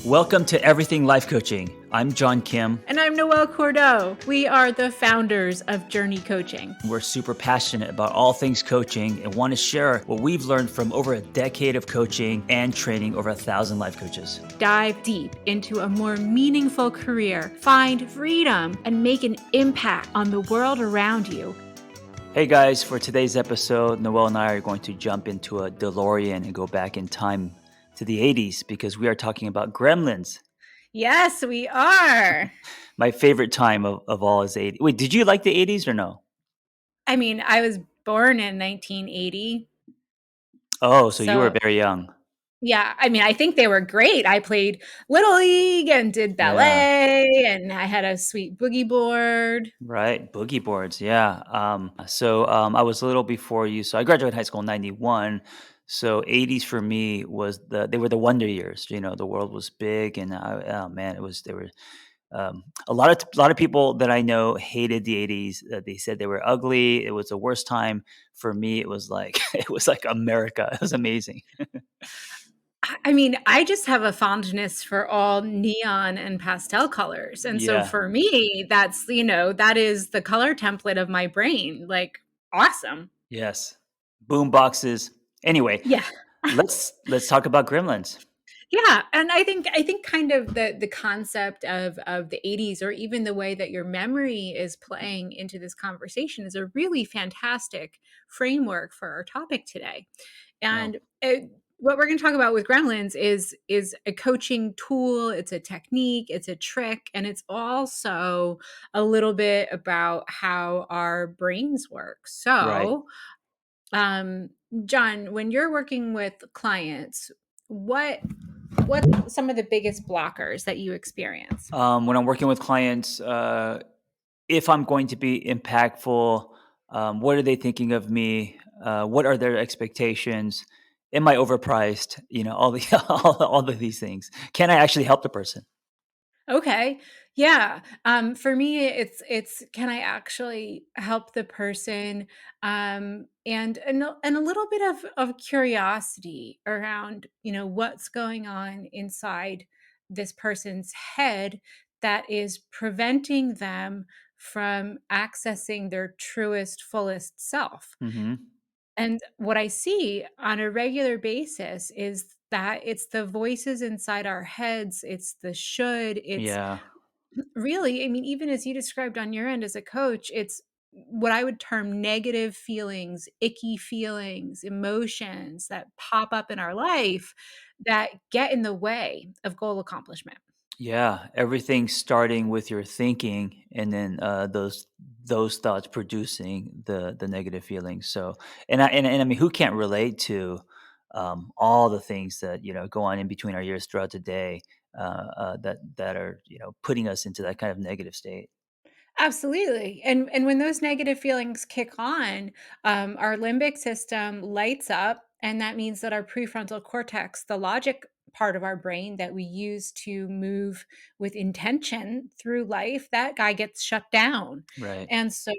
Welcome to Everything Life Coaching. I'm John Kim. And I'm Noelle Cordeaux. We are the founders of JRNI Coaching. We're super passionate about all things coaching and want to share what we've learned from over a decade of coaching and training over 1,000 life coaches. Dive deep into a more meaningful career, find freedom, and make an impact on the world around you. Hey guys, for today's episode, Noelle and I are going to jump into a DeLorean and go back in time to the 80s because we are talking about Gremlins. Yes, we are. My favorite time of all is 80s. Wait, did you like the 80s or no? I mean, I was born in 1980. Oh, so you were very young. Yeah, I mean, I think they were great. I played Little League and did ballet, and I had a sweet boogie board. Right, boogie boards, yeah. I was a little before you. So I graduated high school in '91. So '80s for me was they were the wonder years. You know, the world was big, and oh man, they were a lot of people that I know hated the '80s. They said they were ugly. It was the worst time. For me, it was like it was like America. It was amazing. I mean, I just have a fondness for all neon and pastel colors. And so Yeah. for me, that is the color template of my brain. Like, awesome. Yes. Boom boxes. Anyway, Yeah. let's talk about Gremlins. Yeah, and I think kind of the concept of the 80s, or even the way that your memory is playing into this conversation, is a really fantastic framework for our topic today. Oh, And what we're going to talk about with Gremlins is a coaching tool, it's a technique, it's a trick, and it's also a little bit about how our brains work. right. So, um, John, when you're working with clients, what are some of the biggest blockers that you experience? When I'm working with clients, if I'm going to be impactful, what are they thinking of me? What are their expectations? Am I overpriced? You know, all the all of these things. Can I actually help the person? Okay. Yeah. For me, it's can I actually help the person? And a little bit of curiosity around, what's going on inside this person's head that is preventing them from accessing their truest, fullest self. Hmm. And what I see on a regular basis is that it's the voices inside our heads, it's the should, it's Yeah, really, I mean, even as you described on your end as a coach, it's what I would term negative feelings, icky feelings, emotions that pop up in our life that get in the way of goal accomplishment. yeah. Everything starting with your thinking, and then those thoughts producing the negative feelings. So, and I mean, who can't relate to all the things that go on in between our ears throughout the day that are putting us into that kind of negative state. Absolutely. And when those negative feelings kick on, our limbic system lights up, and that means that our prefrontal cortex, the logic part of our brain that we use to move with intention through life, that guy gets shut down. Right. And so,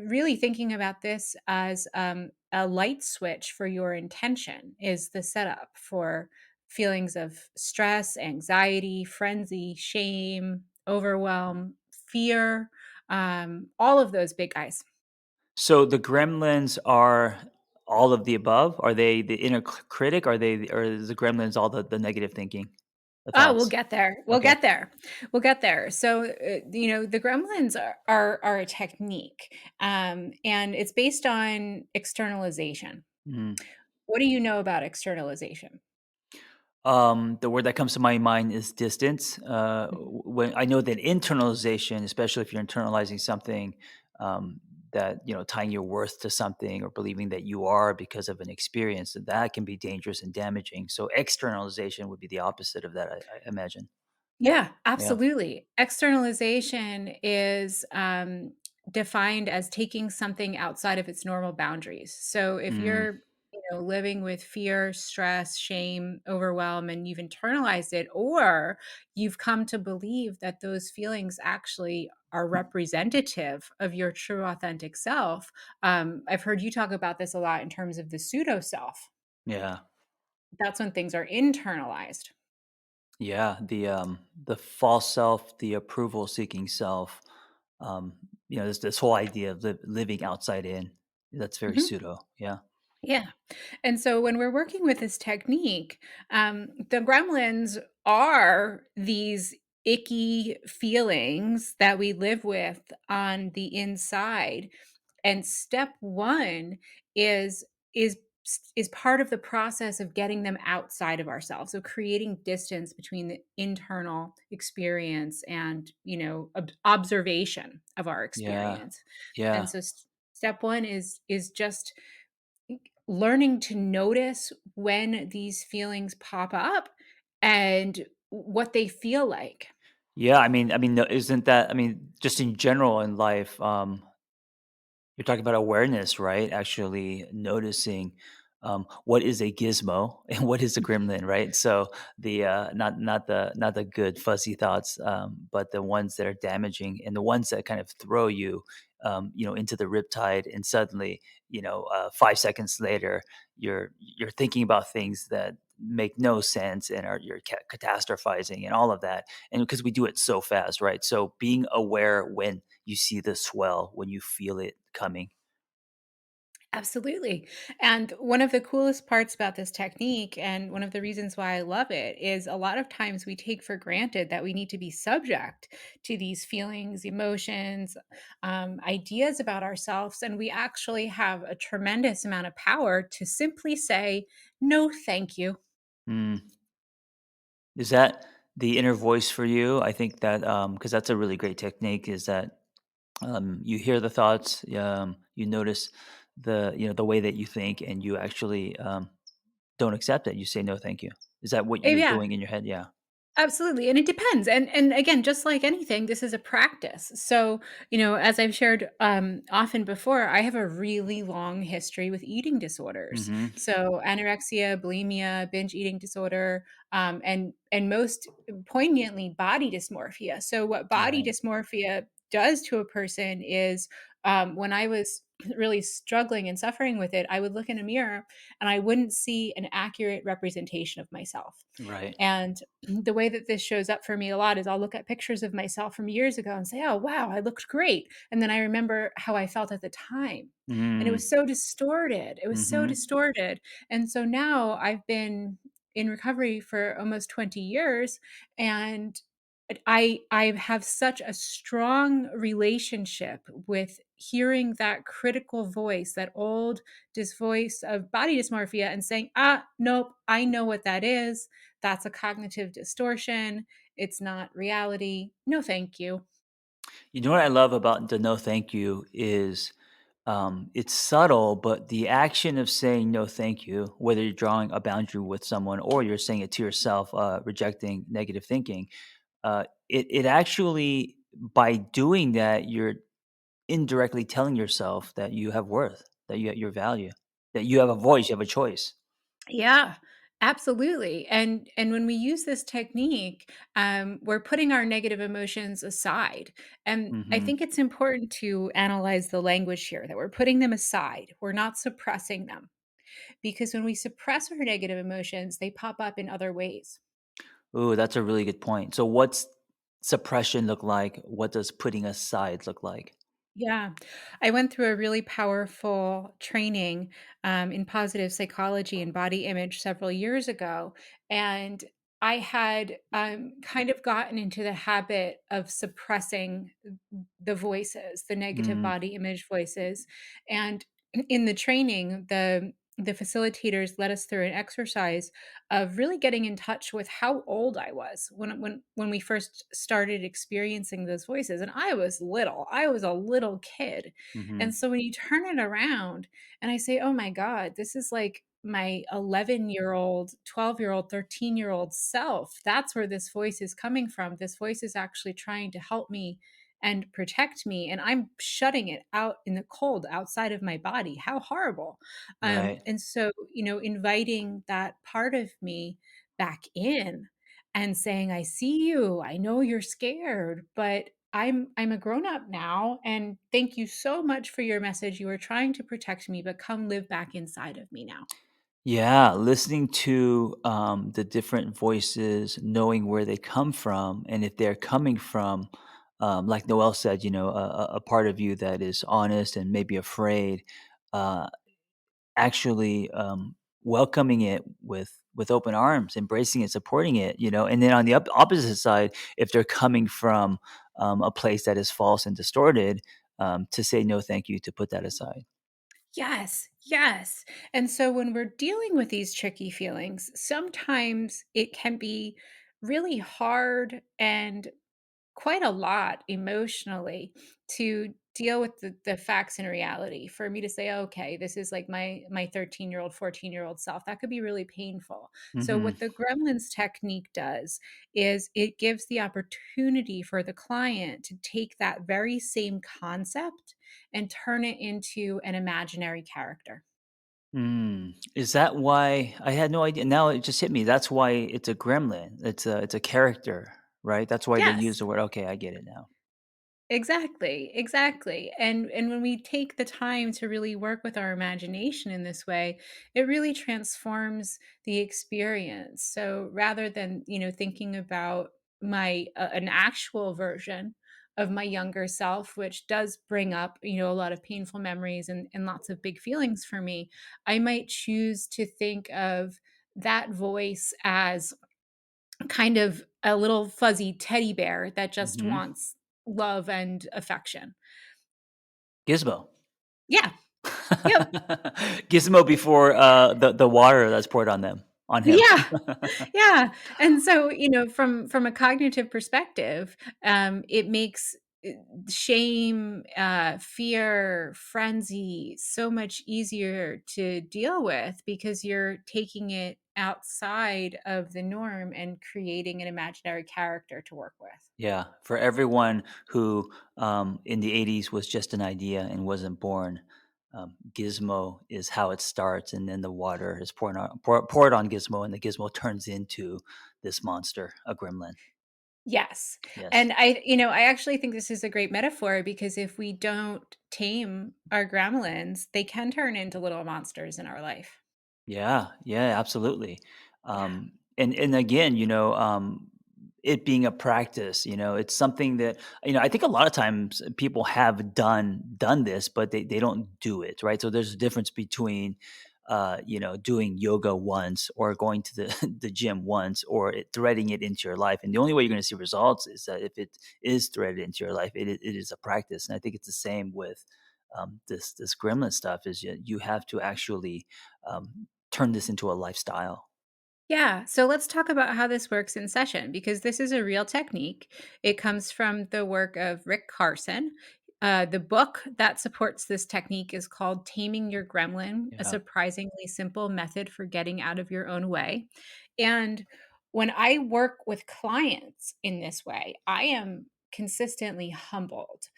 really thinking about this as a light switch for your intention is the setup for feelings of stress, anxiety, frenzy, shame, overwhelm, fear, all of those big guys. So the gremlins are all of the above? Are they the inner critic? Or is the gremlins all the negative thinking, the Oh, we'll thoughts? get there. We'll Okay. get there. We'll get there. So, the gremlins are a technique, and it's based on externalization. Mhm. What do you know about externalization? The word that comes to my mind is distance. When I know that internalization, especially if you're internalizing something, that tying your worth to something or believing that you are because of an experience, that can be dangerous and damaging. So externalization would be the opposite of that, I imagine. Yeah, Yeah. absolutely. Externalization is defined as taking something outside of its normal boundaries. So if Mm, you're, living with fear, stress, shame, overwhelm, and you've internalized it, or you've come to believe that those feelings actually are representative of your true, authentic self. I've heard you talk about this a lot in terms of the pseudo self. yeah. That's when things are internalized. Yeah, the false self, the approval seeking self, um, this whole idea of living outside in, that's very Mhm. pseudo. Yeah. Yeah. And so when we're working with this technique, the gremlins are these icky feelings that we live with on the inside. And step one is is is part of the process of getting them outside of ourselves. So creating distance between the internal experience and, observation of our Yeah. experience. And Yeah. so step one is just learning to notice when these feelings pop up and what they feel like. Yeah, no, isn't that, just in general in life, you're talking about awareness, right? Actually noticing what is a gizmo and what is a gremlin, right? So the not the good fuzzy thoughts, but the ones that are damaging and the ones that kind of throw you, into the riptide, and suddenly, 5 seconds later, you're thinking about things that make no sense and you're catastrophizing and all of that, and because we do it so fast, right? So being aware when you see the swell, when you feel it coming. Absolutely. And one of the coolest parts about this technique, and one of the reasons why I love it, is a lot of times we take for granted that we need to be subject to these feelings, emotions, ideas about ourselves. And we actually have a tremendous amount of power to simply say, no, thank you. Mm. Is that the inner voice for you? I think that, because that's a really great technique, is that you hear the thoughts, you notice the way that you think, and you actually don't accept it. You say no, thank you. Is that what you're Yeah. doing in your head? Yeah. Absolutely, and it depends, and again, just like anything, this is a practice. So, as I've shared, often before, I have a really long history with eating disorders. Hmm. So, anorexia, bulimia, binge eating disorder, and most poignantly, body dysmorphia. So, what body Right. dysmorphia does to a person is, when I was really struggling and suffering with it, I would look in a mirror and I wouldn't see an accurate representation of myself. Right. And the way that this shows up for me a lot is I'll look at pictures of myself from years ago and say, "Oh, wow, I looked great." And then I remember how I felt at the time. And it Mm. was so distorted. It was so Hmm. distorted. And so now I've been in recovery for almost 20 years, and I have such a strong relationship with hearing that critical voice, that old voice of body dysmorphia, and saying, "Ah, nope, I know what that is. That's a cognitive distortion. It's not reality. No, thank you." You know what I love about the no thank you is, it's subtle, but the action of saying no thank you, whether you're drawing a boundary with someone or you're saying it to yourself, rejecting negative thinking, it actually, by doing that, you're indirectly telling yourself that you have worth, that you have your value, that you have a voice, you have a choice. Yeah, absolutely. And when we use this technique, we're putting our negative emotions aside. And I Hmm. think it's important to analyze the language here, that we're putting them aside. We're not suppressing them, because when we suppress our negative emotions, they pop up in other ways. Ooh, that's a really good point. So, what's suppression look like? What does putting aside look like? Yeah. I went through a really powerful training in positive psychology and body image several years ago. And I had kind of gotten into the habit of suppressing the voices, the negative Mm. body image voices. And in the training, the facilitators led us through an exercise of really getting in touch with how old I was when we first started experiencing those voices. And I was little. I was a little kid. And Mhm. so when you turn it around and I say, "Oh my god, this is like my 11-year-old, 12-year-old, 13-year-old self. That's where this voice is coming from. This voice is actually trying to help me and protect me, and I'm shutting it out in the cold outside of my body. How horrible." Right. And so, inviting that part of me back in and saying, "I see you. I know you're scared, but I'm a grown up now, and thank you so much for your message. You were trying to protect me, but come live back inside of me now." Yeah, listening to the different voices, knowing where they come from, and if they're coming from, like Noel said, a part of you that is honest and maybe afraid, uh, actually welcoming it with open arms, embracing it, supporting it, and then on the opposite side, if they're coming from a place that is false and distorted, to say no, thank you, to put that aside. Yes, yes. And so when we're dealing with these tricky feelings, sometimes it can be really hard and quite a lot emotionally to deal with the facts and reality. For me to say, okay, this is like my 13-year-old, 14-year-old self, that could be really painful. So Hmm. what the Gremlins technique does is it gives the opportunity for the client to take that very same concept and turn it into an imaginary character. Is that why I had no idea? Now it just hit me. That's why it's a gremlin. It's a character, right? That's why they use Yes. the word. Okay, I get it now. Exactly, exactly. And when we take the time to really work with our imagination in this way, it really transforms the experience. So rather than, thinking about my an actual version of my younger self, which does bring up, a lot of painful memories and lots of big feelings for me, I might choose to think of that voice as kind of a little fuzzy teddy bear that just Hmm. wants love and affection. Gizmo. Yeah. Yep. Gizmo before the water that's poured on him. Yeah. Yeah. And so, from a cognitive perspective, it makes uh, shame, fear, frenzy so much easier to deal with because you're taking it outside of the norm and creating an imaginary character to work with. Yeah, for everyone who in the '80s was just an idea and wasn't born. Gizmo is how it starts, and then the water is poured on Gizmo, and the Gizmo turns into this monster, a gremlin. Yes. Yes. And I actually think this is a great metaphor because if we don't tame our gremlins, they can turn into little monsters in our life. Yeah, yeah, absolutely. Yeah. And again, it being a practice, it's something that I think a lot of times people have done this, but they don't do it, right? So there's a difference between doing yoga once or going to the the gym once or threading it into your life. And the only way you're going to see results is that if it is threaded into your life, it is a practice. And I think it's the same with this gremlin stuff. Is you have to actually turn this into a lifestyle. Yeah. So let's talk about how this works in session because this is a real technique. It comes from the work of Rick Carson. The book that supports this technique is called Taming Your Gremlin, a Yeah. surprisingly simple method for getting out of your own way. And when I work with clients in this way, I am consistently humbled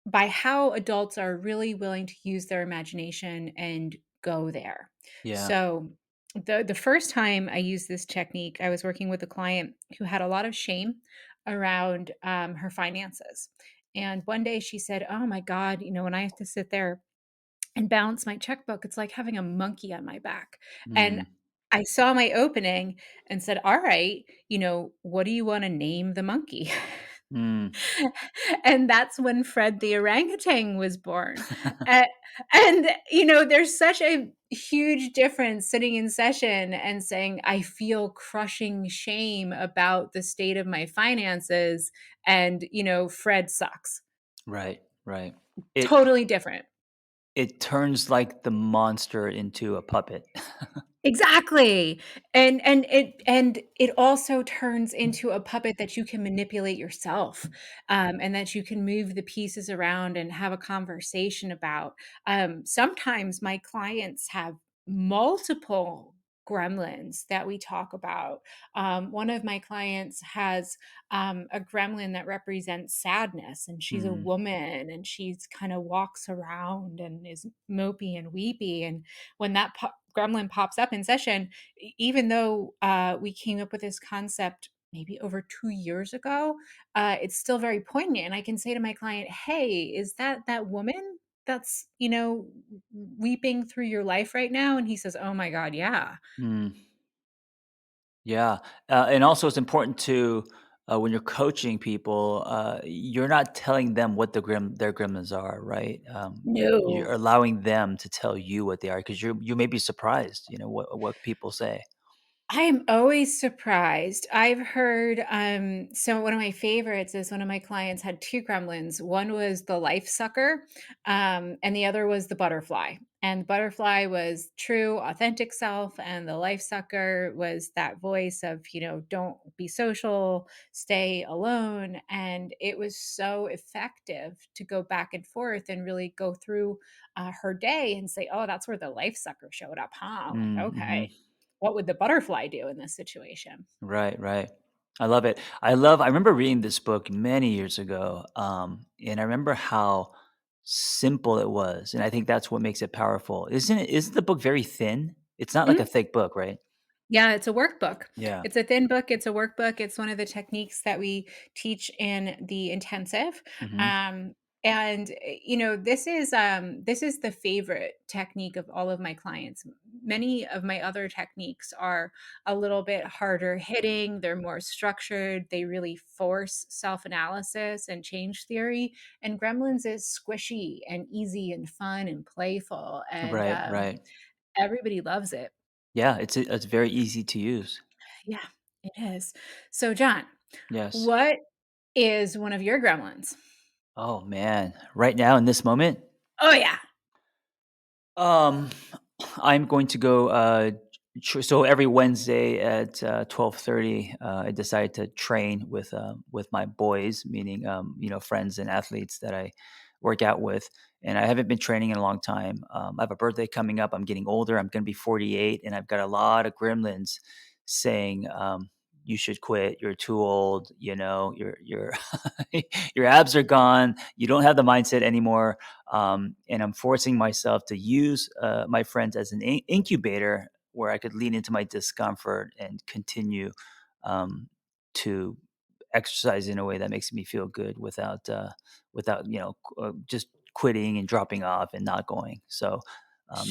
by how adults are really willing to use their imagination and go there. Yeah. So, the first time I used this technique, I was working with a client who had a lot of shame around her finances. And one day she said, "Oh my God, when I have to sit there and balance my checkbook, it's like having a monkey on my back." And Mm, I saw my opening and said, "All right, what do you want to name the monkey?" mm. And that's when Fred the orangutan was born. A and, there's such a huge difference sitting in session and saying, "I feel crushing shame about the state of my finances," and, "Fred sucks." Right, right. It Totally different. it turns like the monster into a puppet. Exactly. And it also turns into a puppet that you can manipulate yourself, and that you can move the pieces around and have a conversation about. Sometimes my clients have multiple gremlins that we talk about. One of my clients has a gremlin that represents sadness, and she's a Mm, woman, and she's kind of walks around and is mopey and weepy. And when that gremlin pops up in session, even though we came up with this concept maybe over 2 years ago, it's still very poignant. And I can say to my client, "Hey, is that woman?" that's, weeping through your life right now?" And he says, "Oh my god, yeah." Mm, yeah, and also it's important to, when you're coaching people, you're not telling them what their gremlins are, right? You're No. allowing them to tell you what they are because you may be surprised, what people say. I am always surprised. I've heard, so one of my favorites is one of my clients had 2 gremlins. One was the life sucker, and the other was the butterfly. And the butterfly was true, authentic self, and the life sucker was that voice of, don't be social, stay alone. And it was so effective to go back and forth and really go through her day and say, "Oh, that's where the life sucker showed up, huh?" Like, Mm, okay, mhm. what would the butterfly do in this situation? Right, right. I love it. I remember reading this book many years ago, and I remember how simple it was, and I think that's what makes it powerful. Isn't the book very thin? It's not like a Mhm. thick book, right? Yeah, it's a workbook. Yeah. It's a thin book, it's a workbook, it's one of the techniques that we teach in the intensive, Mhm. um, and, this is the favorite technique of all of my clients. Many of my other techniques are a little bit harder hitting, they're more structured, they really force self-analysis and change theory, and Gremlins is squishy and easy and fun and playful, and, Right, right. everybody loves it. Yeah, it's very easy to use. Yeah, it is. So, John, Yes. what is one of your gremlins? Oh, man. Right now in this moment, Oh, yeah. Um, I'm going to go, so every Wednesday at 12:30, I decide to train with my boys, meaning friends and athletes that I work out with, and I haven't been training in a long time. I have a birthday coming up. I'm getting older. I'm going to be 48, and I've got a lot of gremlins saying, "You should quit. You're too old. Your your abs are gone. You don't have the mindset anymore." And I'm forcing myself to use my friends as an incubator where I could lean into my discomfort and continue to exercise in a way that makes me feel good without just quitting and dropping off and not going. So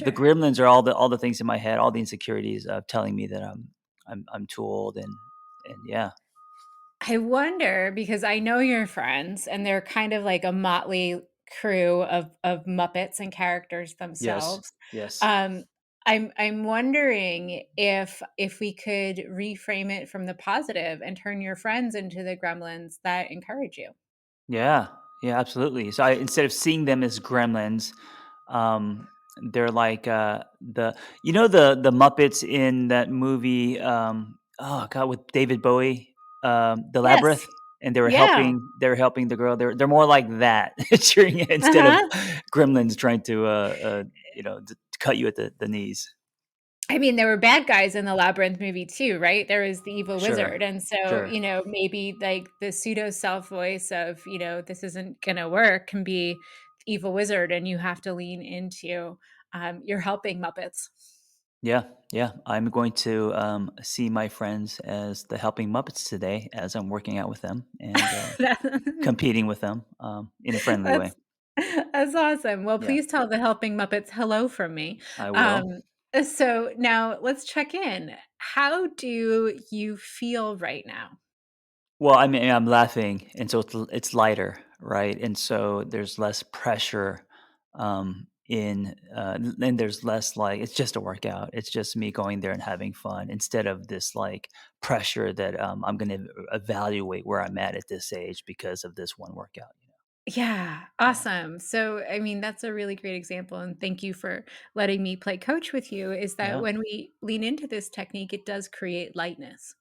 the Sure. gremlins are all the things in my head, all the insecurities of telling me that I'm too old and yeah. I wonder because I know your friends and they're kind of like a motley crew of Muppets and characters Yes. themselves. Yes. Um, I'm wondering if we could reframe it from the positive and turn your friends into the gremlins that encourage you. Yeah, yeah, absolutely. So instead of seeing them as gremlins, um, they're like the Muppets in that movie. Oh God, with David Bowie, the Yes. Labyrinth, and Yeah. they were helping the girl. They're more like that, cheering instead of Uh-huh. gremlins trying to to cut you at the knees. I mean, there were bad guys in the Labyrinth movie too, right? There was the evil Sure, wizard, and so, sure. maybe, like, the pseudo self voice of, "This isn't gonna work," can be evil wizard, and you have to lean into, you're helping Muppets. Yeah, yeah. I'm going to see my friends as the helping Muppets today as I'm working out with them and That competing with them, in a friendly way. that's that's awesome. Well, Yeah, please tell the helping Muppets hello from me. I Um, will. so now let's check in. How do you feel right now? Well, I mean, I'm laughing, and so it's lighter, right? And so there's less pressure, and there's less like it's just a workout. It's just me going there and having fun instead of this like pressure that I'm going to evaluate where I'm at this age because of this one workout. Yeah, Yeah, awesome. So, I mean, that's a really great example, and thank you for letting me play coach with you. Is that yeah, when we lean into this technique, it does create lightness.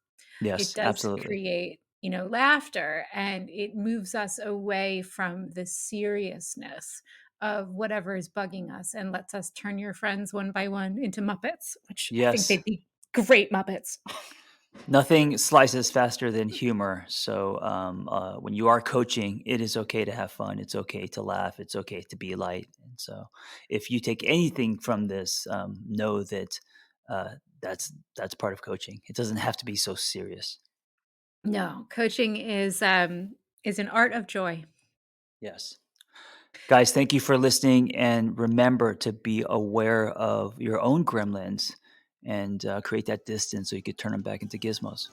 It yes, does absolutely. create, laughter, and it moves us away from the seriousness of whatever is bugging us and lets us turn your friends one by one into Muppets, which I think Yes. they'd be great Muppets. Nothing slices faster than humor. So when you are coaching, it is okay to have fun. It's okay to laugh. It's okay to be light. And so, if you take anything from this, know that uh, that's part of coaching. It doesn't have to be so serious. No, coaching is an art of joy. Yes. Guys, thank you for listening, and remember to be aware of your own gremlins and create that distance so you could turn them back into gizmos.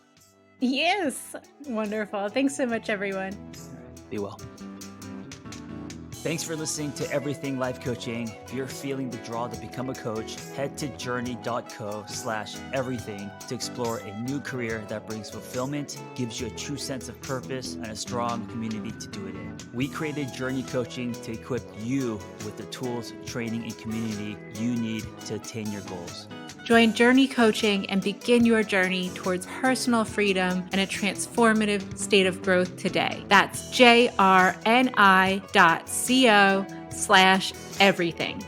Yes. Wonderful. Thanks so much, everyone. All right, be well. Thanks for listening to Everything Life Coaching. If you're feeling the draw to become a coach, head to journey.co/everything to explore a new career that brings fulfillment, gives you a true sense of purpose, and a strong community to do it in. We created JRNI Coaching to equip you with the tools, training, and community you need to attain your goals. Join JRNI Coaching and begin your journey towards personal freedom and a transformative state of growth today. That's JRNI.co/everything.